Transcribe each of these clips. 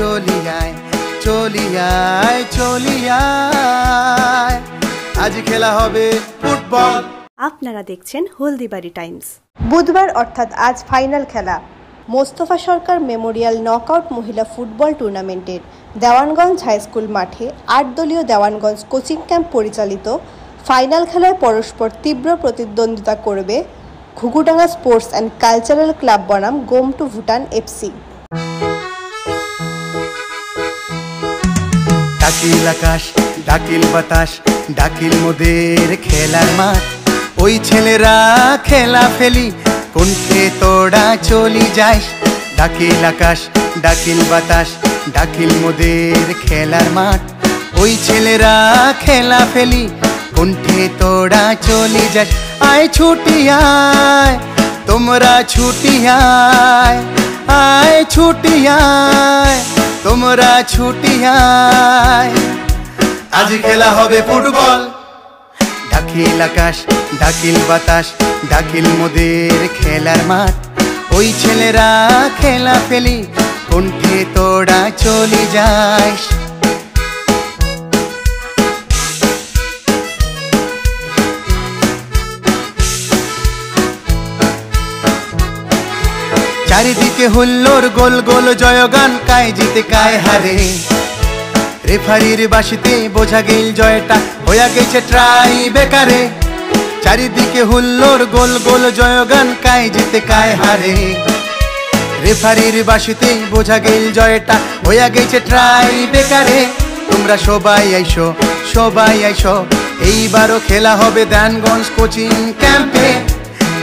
চলিয়ায় চলিয়ায় চলিয়ায় আজ খেলা হবে ফুটবল। আপনারা দেখছেন হলদিবাড়ি টাইমস। বুধবার অর্থাৎ আজ ফাইনাল খেলা মোস্তফা সরকার মেমোরিয়াল নকআউট মহিলা ফুটবল টুর্নামেন্টের দেওয়ানগঞ্জ হাইস্কুল মাঠে ৮ দলীয় দেওয়ানগঞ্জ কোচিং ক্যাম্প পরিচালিত ফাইনাল খেলায় পরস্পর তীব্র প্রতিদ্বন্দ্বিতা করবে Ghughudanga sports and cultural club বনাম গোম টু ভুটান এফসি। ডাকিল আকাশ ডাকিল বাতাস ডাকিল মোদের খেলার মাঠ, ওই ছেলেরা খেলা ফেলি কোনকে তোড়া চলি যাস। ডাকিল আকাশ ডাকিল বাতাস ডাকিল মোদের খেলার মাঠ, ওই ছেলেরা খেলা ফেলি কোনকে তোড়া চলি যাস। আয় ছুটি আয় তোমরা ছুটি আয়, আয় ছুটি আয় তোমরা ছুটি আয় আজ খেলা হবে ফুটবল। ডাকিল আকাশ ডাকিল বাতাস ডাকিল মোদের খেলার মাঠ, ওই ছেলেরা খেলা ফেলি কোনকে তোড়া চলি যাস। চারিদিকে হুল্লোর গোল গোল জয়গান, কায় জিতে কায় হারে। রেফারির বাঁশিতে বোঝা গেল জয়টা হইয়া গেছে ট্রাই বেকারে। চারিদিকে হুল্লোর গোল গোল জয়গান, কায় জিতে কায় হারে। রেফারির বাঁশিতে বোঝা গেল জয়টা হইয়া গেছে ট্রাই বেকারে। তোমরা সবাই আইসো সবাই আইসো, এইবারও খেলা হবে দেওয়ানগঞ্জ কোচিং ক্যাম্পে।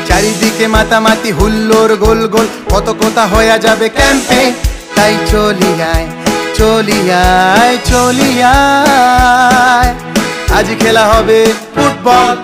চারিদিকে মাতামাতি হুল্লোর গোল গোল, কত কথা হয়ে যাবে ক্যাম্পে। তাই চলিয়ায় চলিয়ায় চলিয়ায় আজ খেলা হবে ফুটবল।